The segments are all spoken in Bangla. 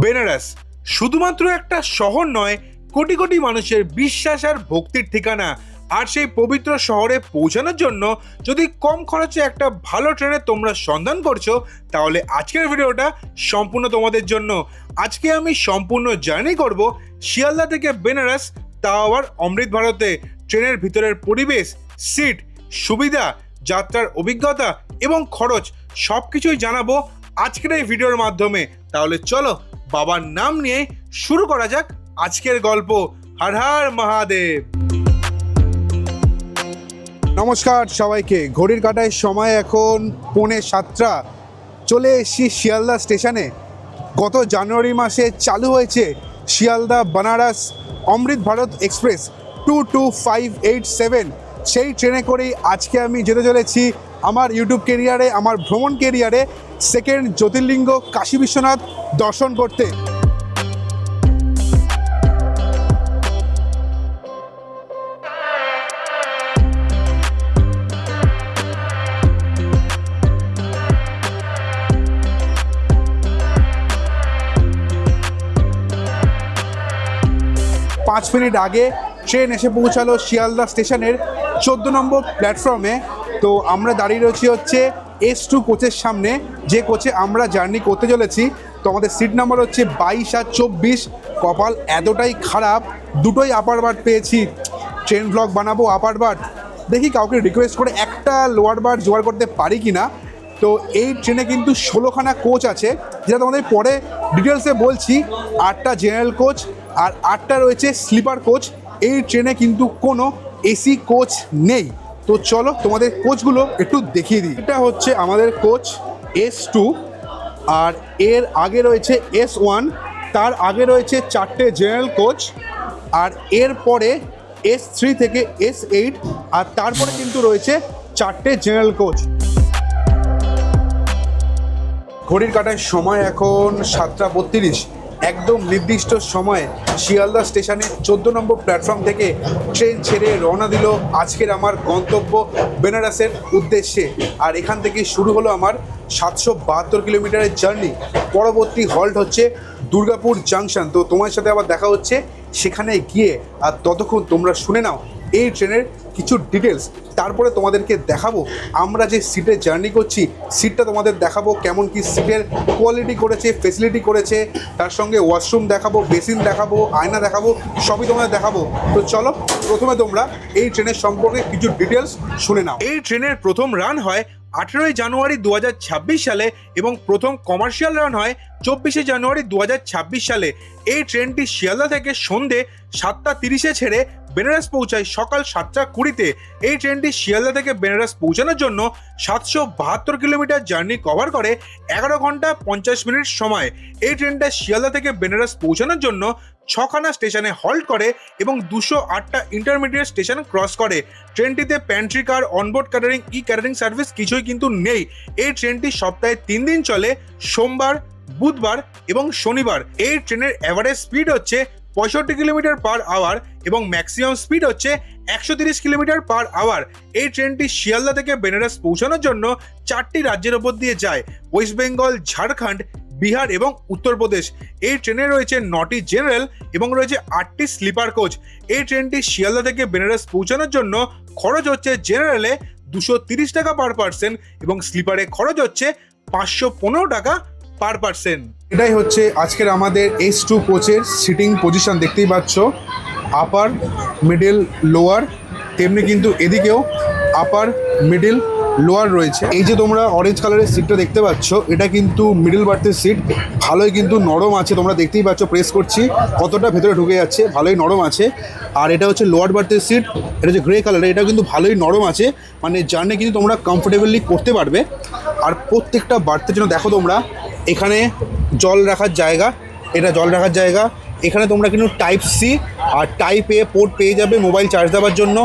বেনারস শুধুমাত্র একটা শহর নয়, কোটি কোটি মানুষের বিশ্বাস আর ভক্তির ঠিকানা। আর সেই পবিত্র শহরে পৌঁছানোর জন্য যদি কম খরচে একটা ভালো ট্রেনে তোমরা সন্ধান করছো, তাহলে আজকের ভিডিওটা সম্পূর্ণ তোমাদের জন্য। আজকে আমি সম্পূর্ণ জার্নি করব শিয়ালদা থেকে বেনারস, তাও আবার অমৃত ভারতে। ট্রেনের ভিতরের পরিবেশ, সিট, সুবিধা, যাত্রার অভিজ্ঞতা এবং খরচ সবকিছুই জানাবো আজকের এই ভিডিওর মাধ্যমে। তাহলে চলো বাবার নাম নিয়ে শুরু করা যাক আজকের গল্প। হর হর মহাদেব। নমস্কার সবাইকে। ঘড়ির কাঁটায় সময় এখন 6:45। চলে এসেছি শিয়ালদা স্টেশনে। গত জানুয়ারি মাসে চালু হয়েছে শিয়ালদা বেনারস অমৃত ভারত এক্সপ্রেস 22587। সেই ট্রেনে করেই আজকে আমি যেতে চলেছি আমার ইউটিউব কেরিয়ারে, আমার ভ্রমণ কেরিয়ারে সেকেন্ড জ্যোতির্লিঙ্গ কাশী বিশ্বনাথ দর্শন করতে। পাঁচ মিনিট আগে ট্রেন এসে পৌঁছালো শিয়ালদা স্টেশনের 14 নম্বর প্ল্যাটফর্মে। তো আমরা দাঁড়িয়ে রয়েছি হচ্ছে S2 কোচের সামনে, যে কোচে আমরা জার্নি করতে চলেছি। তো আমাদের সিট নাম্বার হচ্ছে 22 আর 24। কপাল এতটাই খারাপ, দুটোই আপার বার্থ পেয়েছি। ট্রেন ব্লগ বানাবো আপার বার্থ, দেখি কাউকে রিকোয়েস্ট করে একটা লোয়ার বার্থ জোগাড় করতে পারি কি না। তো এই ট্রেনে কিন্তু 16খানা কোচ আছে, যেটা তোমাদের পরে ডিটেলসে বলছি। 8টা জেনারেল কোচ আর 8টা রয়েছে স্লিপার কোচ। এই ট্রেনে কিন্তু কোনো এসি কোচ নেই। তো চলো তোমাদের কোচগুলো একটু দেখিয়ে দিই। এটা হচ্ছে আমাদের কোচ S2, আর এর আগে রয়েছে S1, তার আগে রয়েছে 4টে জেনারেল কোচ, আর এর পরে S3 থেকে S8, আর তারপরে কিন্তু রয়েছে 4টে জেনারেল কোচ। ঘড়ির কাঁটায় সময় এখন 7:32। একদম নির্দিষ্ট সময়ে শিয়ালদা স্টেশনে 14 নম্বর প্ল্যাটফর্ম থেকে ট্রেন ছেড়ে রওনা দিল আজকের আমার গন্তব্য বেনারসের উদ্দেশ্যে। আর এখান থেকে শুরু হলো আমার 772 কিলোমিটারের জার্নি। পরবর্তী হল্ট হচ্ছে দুর্গাপুর জাংশন। তো তোমার সাথে আবার দেখা হচ্ছে সেখানে গিয়ে। আর ততক্ষণ তোমরা শুনে নাও এই ট্রেনের কিছু ডিটেলস, তারপরে তোমাদেরকে দেখাবো আমরা যে সিটে জার্নি করছি, সিটটা তোমাদের দেখাবো কেমন কি সিটের কোয়ালিটি করেছে, ফেসিলিটি করেছে, তার সঙ্গে ওয়াশরুম দেখাবো, বেসিন দেখাবো, আয়না দেখাবো, সবই তোমাদের দেখাবো। তো চলো প্রথমে তোমরা এই ট্রেনের সম্পর্কে কিছু ডিটেলস শুনে নাও। এই ট্রেনের প্রথম রান হয় 18 জানুয়ারি 2026 সালে এবং প্রথম কমার্শিয়াল রান হয় 24 জানুয়ারি 2026 সালে। এই ট্রেনটি শিয়ালদা থেকে সন্ধে 7:30 ছেড়ে বেনারস পৌঁছায় সকাল 7:20। এই ট্রেনটি শিয়ালদা থেকে বেনারস পৌঁছানোর জন্য 772 কিলোমিটার জার্নি কভার করে 11 ঘন্টা 50 মিনিট সময়। এই ট্রেনটা শিয়ালদা থেকে বেনারস পৌঁছানোর জন্য 6খানা স্টেশনে হল্ট করে এবং 208টা ইন্টারমিডিয়েট স্টেশন ক্রস করে। ট্রেনটিতে প্যান্ট্রি কার, অনবোর্ড ক্যাটারিং, ক্যাটারিং সার্ভিস কিছুই কিন্তু নেই। এই ট্রেনটি সপ্তাহে 3 দিন চলে, সোমবার, বুধবার এবং শনিবার। এই ট্রেনের অ্যাভারেজ স্পিড হচ্ছে 65 কিলোমিটার পার আওয়ার এবং ম্যাক্সিমাম স্পিড হচ্ছে 130 কিলোমিটার পার আওয়ার। এই ট্রেনটি শিয়ালদা থেকে বেনারস পৌঁছানোর জন্য 4টি রাজ্যের ওপর দিয়ে যায়: ওয়েস্ট বেঙ্গল, ঝাড়খণ্ড, বিহার এবং উত্তরপ্রদেশ। এই ট্রেনে রয়েছে 9টি জেনারেল এবং রয়েছে 8টি স্লিপার কোচ। এই ট্রেনটি শিয়ালদা থেকে বেনারস পৌঁছানোর জন্য খরচ হচ্ছে জেনারেলে 230 টাকা পার পার্সন এবং স্লিপারে খরচ হচ্ছে 515 টাকা পার পার্সন। এটাই হচ্ছে আজকের আমাদের S2 কোচের সিটিং পজিশন। দেখতেই পাচ্ছ আপার, মিডল, লোয়ার, তেমনি কিন্তু এদিকেও আপার, মিডল, লোয়ার রয়েছে। এই যে তোমরা অরেঞ্জ কালারের সিটটা দেখতে পাচ্ছ, এটা কিন্তু মিডল বার্থের সিট। ভালোই কিন্তু নরম আছে, তোমরা দেখতেই পাচ্ছ, প্রেস করছি কতটা ভেতরে ঢুকে যাচ্ছে, ভালোই নরম আছে। আর এটা হচ্ছে লোয়ার বার্থের সিট, এটা হচ্ছে গ্রে কালারের, এটা কিন্তু ভালোই নরম আছে, মানে জার্নি কিন্তু তোমরা কমফোর্টেবলি করতে পারবে। আর প্রত্যেকটা বার্থের জন্য দেখো তোমরা এখানে জল রাখার জায়গা, এটা জল রাখার জায়গা। এখানে তোমরা কিন্তু Type-C আর Type-A পোর্ট পেয়ে যাবে মোবাইল চার্জ দেওয়ার জন্য।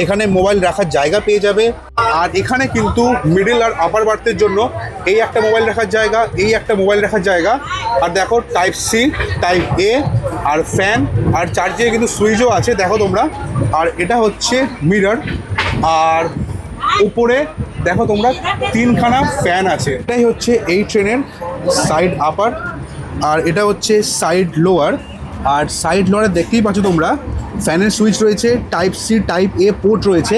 এখানে মোবাইল রাখার জায়গা পেয়ে যাবে। আর এখানে কিন্তু মিডল আর আপার বার্থের জন্য এই একটা মোবাইল রাখার জায়গা, এই একটা মোবাইল রাখার জায়গা। আর দেখো Type-C, Type-A আর ফ্যান আর চার্জে কিন্তু সুইচও আছে, দেখো তোমরা। আর এটা হচ্ছে মিরর, আর উপরে দেখো তোমরা 3খানা ফ্যান আছে। এটাই হচ্ছে এই ট্রেনের সাইড আপার আর এটা হচ্ছে সাইড লোয়ার। আর সাইড লোয়ারে দেখতেই পাচ্ছ তোমরা ফ্যানের সুইচ রয়েছে, টাইপ সি টাইপ এ পোর্ট রয়েছে।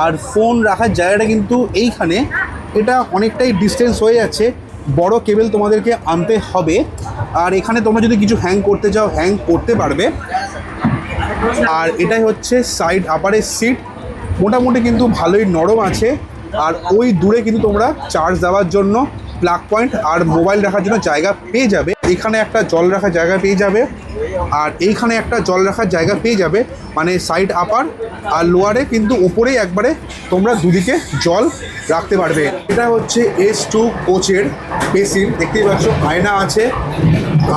আর ফোন রাখার জায়গাটা কিন্তু এইখানে, এটা অনেকটাই ডিস্টেন্স হয়ে যাচ্ছে, বড় কেবল তোমাদেরকে আনতে হবে। আর এখানে তোমরা যদি কিছু হ্যাং করতে চাও হ্যাং করতে পারবে। আর এটাই হচ্ছে সাইড আপারের সিট, মোটামুটি কিন্তু ভালোই নরম আছে। আর ওই দূরে কিন্তু তোমরা চার্জ দেওয়ার জন্য প্লাগ পয়েন্ট আর মোবাইল রাখার জন্য জায়গা পেয়ে যাবে। এখানে একটা জল রাখার জায়গা পেয়ে যাবে, আর এইখানে একটা জল রাখার জায়গা পেয়ে যাবে। মানে সাইড আপার আর লোয়ারে কিন্তু ওপরেই একবারে তোমরা দুদিকে জল রাখতে পারবে। এটা হচ্ছে S2 কোচের বেসিন, দেখতেই পাচ্ছ আয়না আছে।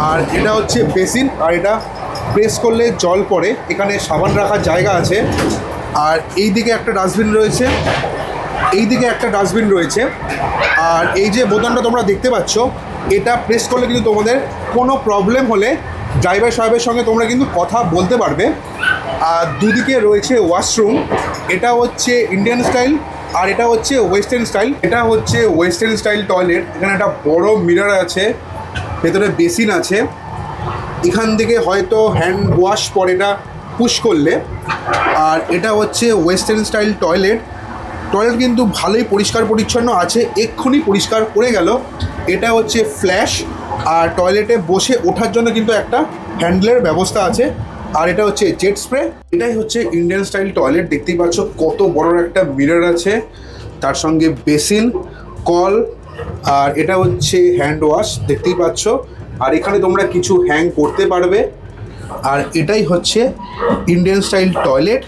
আর এটা হচ্ছে বেসিন, আর এটা প্রেস করলে জল পড়ে। এখানে সাবান রাখার জায়গা আছে। আর এই দিকে একটা ডাস্টবিন রয়েছে, এই দিকে একটা ডাস্টবিন রয়েছে। আর এই যে বোতামটা তোমরা দেখতে পাচ্ছ, এটা প্রেস করলে কিন্তু তোমাদের কোনো প্রবলেম হলে ড্রাইভার সাহেবের সঙ্গে তোমরা কিন্তু কথা বলতে পারবে। আর দুদিকে রয়েছে ওয়াশরুম, এটা হচ্ছে ইন্ডিয়ান স্টাইল আর এটা হচ্ছে ওয়েস্টার্ন স্টাইল। এটা হচ্ছে ওয়েস্টার্ন স্টাইল টয়লেট। এখানে একটা বড় মিরর আছে, ভেতরে বেসিন আছে। এখান থেকে হয়তো হ্যান্ড ওয়াশ পরে এটা পুশ করলে। আর এটা হচ্ছে ওয়েস্টার্ন স্টাইল টয়লেট। টয়লেট কিন্তু ভালোই পরিষ্কার পরিচ্ছন্ন আছে, এক্ষুনি পরিষ্কার করে গেল। এটা হচ্ছে ফ্ল্যাশ, আর টয়লেটে বসে ওঠার জন্য কিন্তু একটা হ্যান্ডেলের ব্যবস্থা আছে। আর এটা হচ্ছে জেট স্প্রে। এটাই হচ্ছে ইন্ডিয়ান স্টাইল টয়লেট। দেখতেই পাচ্ছ কত বড় একটা মিরর আছে, তার সঙ্গে বেসিন, কল, আর এটা হচ্ছে হ্যান্ড ওয়াশ দেখতেই পাচ্ছ। আর এখানে তোমরা কিছু হ্যাং করতে পারবে। আর এটাই হচ্ছে Indian style toilet,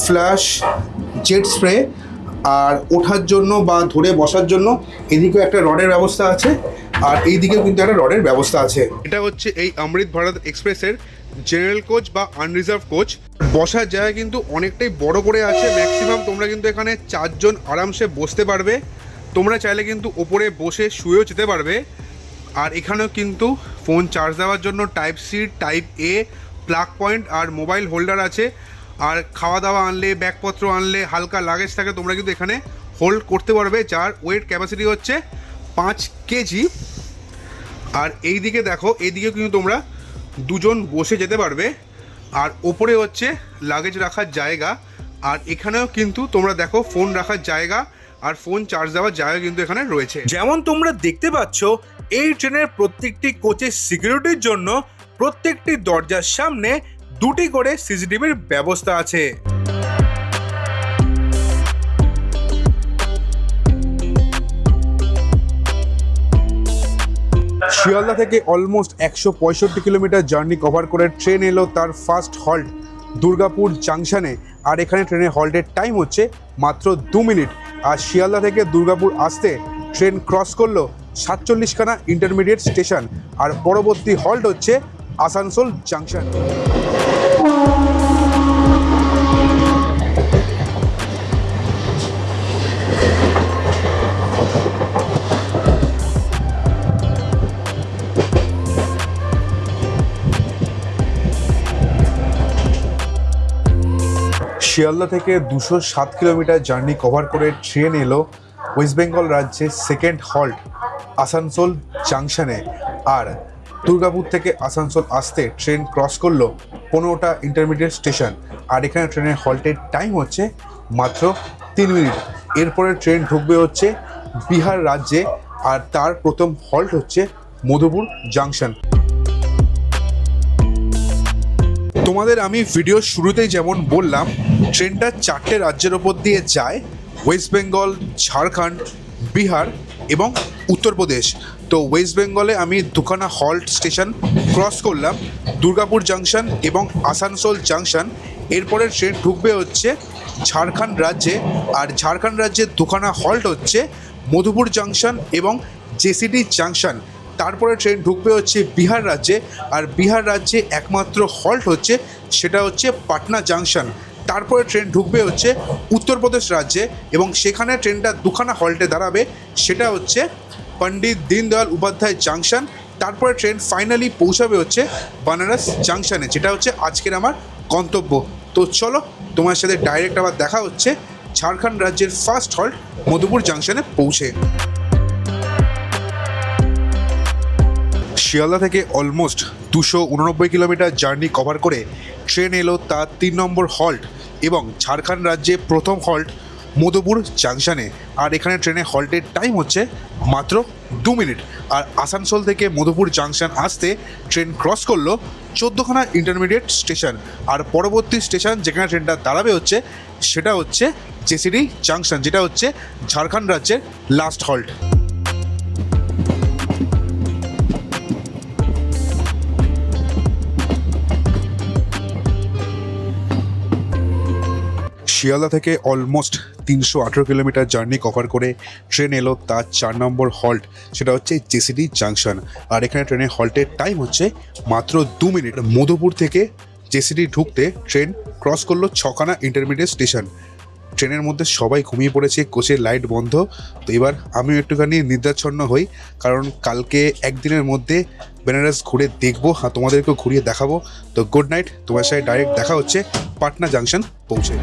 flush, jet spray. আর ওঠার জন্য বা ধরে বসার জন্য এদিকেও একটা রডের ব্যবস্থা আছে, আর এই দিকেও কিন্তু একটা রডের ব্যবস্থা আছে। এটা হচ্ছে এই অমৃত ভারত এক্সপ্রেসের জেনারেল কোচ বা আনরিজার্ভ কোচ। বসার জায়গা কিন্তু অনেকটাই বড় করে আছে, ম্যাক্সিমাম তোমরা কিন্তু এখানে 4 জন আরামসে বসতে পারবে। তোমরা চাইলে কিন্তু ওপরে বসে শুয়েও যেতে পারবে। আর এখানেও কিন্তু ফোন চার্জ দেওয়ার জন্য টাইপ সি টাইপ এ প্লাগ পয়েন্ট আর মোবাইল হোল্ডার আছে। আর খাওয়া দাওয়া আনলে, ব্যাগপত্র আনলে, হালকা লাগেজ থাকে, তোমরা কিন্তু এখানে হোল্ড করতে পারবে, যার ওয়েট ক্যাপাসিটি হচ্ছে 5 কেজি। আর এই দিকে দেখো, এইদিকেও কিন্তু তোমরা 2 জন বসে যেতে পারবে। আর ওপরে হচ্ছে লাগেজ রাখার জায়গা। আর এখানেও কিন্তু তোমরা দেখো ফোন রাখার জায়গা আর ফোন চার্জ দেওয়ার জায়গা কিন্তু এখানে রয়েছে। যেমন তোমরা দেখতে পাচ্ছ, এই ট্রেনের প্রত্যেকটি কোচের সিকিউরিটির জন্য প্রত্যেকটি দরজার সামনে 2টি করে সিসিটিভির ব্যবস্থা আছে। শিয়ালদা থেকে অলমোস্ট 165 কিলোমিটার জার্নি কভার করে ট্রেন এলো তার ফার্স্ট হল্ট দুর্গাপুর জাংশনে। আর এখানে ট্রেনের হল্টের টাইম হচ্ছে মাত্র 2 মিনিট। আর শিয়ালদা থেকে দুর্গাপুর আসতে ট্রেন ক্রস করলো 47খানা ইন্টারমিডিয়েট স্টেশন। আর পরবর্তী হল্ট হচ্ছে আসানসোল জাংশন। শিয়ালদা থেকে 207 কিলোমিটার জার্নি কভার করে ট্রেন এলো ওয়েস্ট বেঙ্গল রাজ্যের সেকেন্ড হল্ট আসানসোল জাংশনে। আর দুর্গাপুর থেকে আসানসোল আসতে ট্রেন ক্রস করলো 15টা ইন্টারমিডিয়েট স্টেশন। আর এখানে ট্রেনের হল্টের টাইম হচ্ছে মাত্র 3 মিনিট। এরপরে ট্রেন ঢুকবে হচ্ছে বিহার রাজ্যে, আর তার প্রথম হল্ট হচ্ছে মধুপুর জাংশন। তোমাদের আমি ভিডিও শুরুতেই যেমন বললাম, ট্রেনটা 4টে রাজ্যের ওপর দিয়ে যায়, ওয়েস্ট বেঙ্গল, ঝাড়খণ্ড, বিহার এবং উত্তরপ্রদেশ। তো ওয়েস্ট বেঙ্গলে আমি 2খানা হল্ট স্টেশন ক্রস করলাম, দুর্গাপুর জাংশন এবং আসানসোল জাংশন। এরপরে ট্রেন ঢুকবে হচ্ছে ঝাড়খণ্ড রাজ্যে, আর ঝাড়খণ্ড রাজ্যের 2খানা হল্ট হচ্ছে মধুপুর জাংশন এবং জেসিডি জাংশন। তারপরে ট্রেন ঢুকবে হচ্ছে বিহার রাজ্যে, আর বিহার রাজ্যে একমাত্র হল্ট হচ্ছে সেটা হচ্ছে পাটনা জাংশন। তারপরে ট্রেন ঢুকবে হচ্ছে উত্তরপ্রদেশ রাজ্যে, এবং সেখানে ট্রেনটা 2খানা হল্টে দাঁড়াবে, সেটা হচ্ছে পণ্ডিত দীনদয়াল উপাধ্যায় জাংশন। তারপরে ট্রেন ফাইনালি পৌঁছাবে হচ্ছে বানারস জাংশনে, যেটা হচ্ছে আজকের আমার গন্তব্য। তো চলো, তোমার সাথে ডাইরেক্ট আবার দেখা হচ্ছে ঝাড়খণ্ড রাজ্যের ফার্স্ট হল্ট মধুপুর জাংশনে পৌঁছে। শিয়ালদা থেকে অলমোস্ট 289 কিলোমিটার জার্নি কভার করে ট্রেন এলো তার 3 নম্বর হল্ট এবং ঝাড়খণ্ড রাজ্যে প্রথম হল্ট মধুপুর জাংশনে। আর এখানে ট্রেনের হল্টের টাইম হচ্ছে মাত্র 2 মিনিট। আর আসানসোল থেকে মধুপুর জাংশন আসতে ট্রেন ক্রস করলো 14খানা ইন্টারমিডিয়েট স্টেশন। আর পরবর্তী স্টেশন যেখানে ট্রেনটা দাঁড়াবে হচ্ছে সেটা হচ্ছে জেসিডি জাংশন, যেটা হচ্ছে ঝাড়খণ্ড রাজ্যের লাস্ট হল্ট। শিয়ালদা থেকে অলমোস্ট 318 কিলোমিটার জার্নি কভার করে ট্রেন এলো তার 4 নম্বর হল্ট, সেটা হচ্ছে জেসিডি জাংশন। আর এখানে ট্রেনের হল্টের টাইম হচ্ছে মাত্র 2 মিনিট। মধুপুর থেকে জেসিডি ঢুকতে ট্রেন ক্রস করলো 6খানা ইন্টারমিডিয়েট স্টেশন। ট্রেনের মধ্যে সবাই ঘুমিয়ে পড়েছে, কোচের লাইট বন্ধ। তো এবার আমিও একটুখানি নিদ্রাচ্ছন্ন হই, কারণ কালকে একদিনের মধ্যে বেনারস ঘুরে দেখবো, আর তোমাদেরকেও ঘুরিয়ে দেখাবো। তো গুড নাইট, তোমার সাথে ডাইরেক্ট দেখা হচ্ছে পাটনা জাংশন পৌঁছে।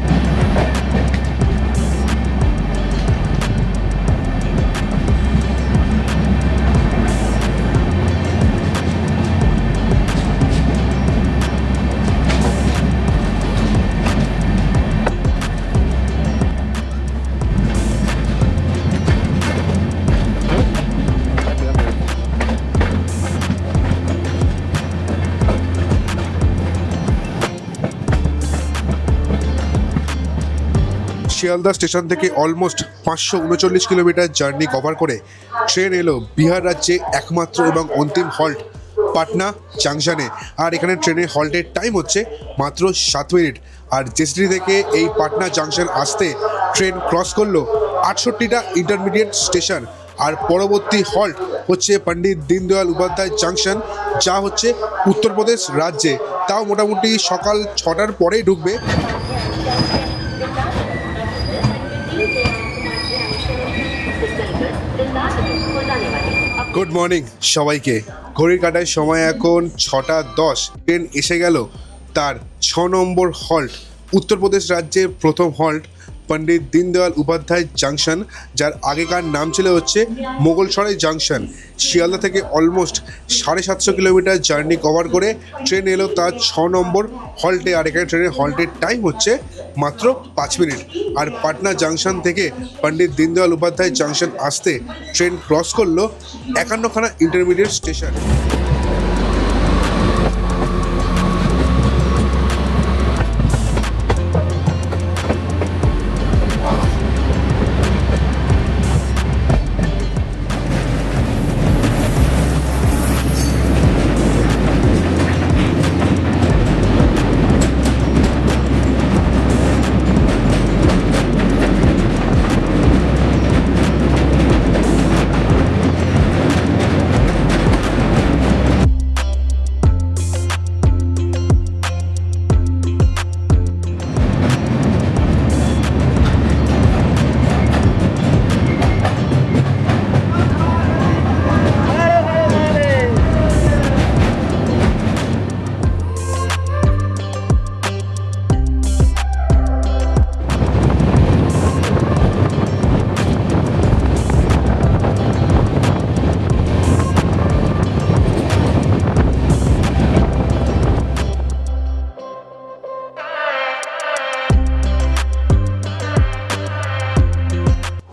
শিয়ালদা স্টেশন থেকে অলমোস্ট 539 কিলোমিটার জার্নি কভার করে ট্রেন এলো বিহার রাজ্যে একমাত্র এবং অন্তিম হল্ট পাটনা জাংশনে। আর এখানে ট্রেনের হল্টের টাইম হচ্ছে মাত্র 7 মিনিট। আর জেসিডি থেকে এই পাটনা জাংশন আসতে ট্রেন ক্রস করলো 68টা ইন্টারমিডিয়েট স্টেশন। আর পরবর্তী হল্ট হচ্ছে পণ্ডিত দীনদয়াল উপাধ্যায় জাংশন, যা হচ্ছে উত্তরপ্রদেশ রাজ্যে। তাও মোটামুটি সকাল 6টার পরেই ঢুকবে। গুড মর্নিং সবাইকে। ঘড়ির কাঁটায় সময় এখন 6টা 10। ট্রেন এসে গেল তার 6 নম্বর হল্ট, উত্তরপ্রদেশ রাজ্যের প্রথম হল্ট পণ্ডিত দীনদয়াল উপাধ্যায় জাংশন, যার আগেকার নাম ছিল হচ্ছে মোগলসরাই জাংশন। শিয়ালদা থেকে অলমোস্ট 750 কিলোমিটার জার্নি কভার করে ট্রেন এলো তার 6 নম্বর হল্টে। আর এখানে ট্রেনের হল্টের টাইম হচ্ছে মাত্র 5 মিনিট। আর পাটনা জাংশন থেকে পণ্ডিত দীনদয়াল উপাধ্যায় জাংশন আসতে ট্রেন ক্রস করলো 51খানা ইন্টারমিডিয়েট স্টেশন।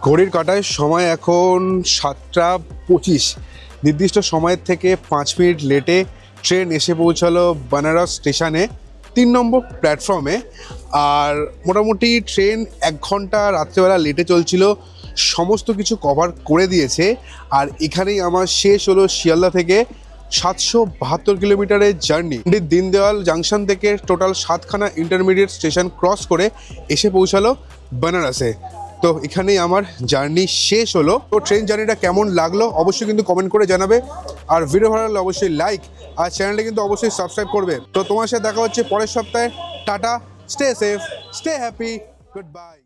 ঘড়ির কাঁটায় সময় এখন 7টা 25। নির্দিষ্ট সময়ের থেকে 5 মিনিট লেটে ট্রেন এসে পৌঁছালো বেনারস স্টেশনে 3 নম্বর প্ল্যাটফর্মে। আর মোটামুটি ট্রেন 1 ঘন্টা রাত্রেবেলা লেটে চলছিল, সমস্ত কিছু কভার করে দিয়েছে। আর এখানেই আমার শেষ হলো শিয়ালদা থেকে 772 কিলোমিটারের জার্নি। পণ্ডিত দীনদয়াল জাংশন থেকে টোটাল 7খানা ইন্টারমিডিয়েট স্টেশন ক্রস করে এসে পৌঁছালো বেনারসে। তো এখানেই আমার জার্নি শেষ হলো। তো ট্রেন জার্নিটা কেমন লাগলো অবশ্যই কিন্তু কমেন্ট করে জানাবে। আর ভিডিও ভালো লাগলে অবশ্যই লাইক, আর চ্যানেলটা কিন্তু অবশ্যই সাবস্ক্রাইব করবে। তো তোমার সাথে দেখা হচ্ছে পরের সপ্তাহে। Tata, stay safe, stay happy, good bye.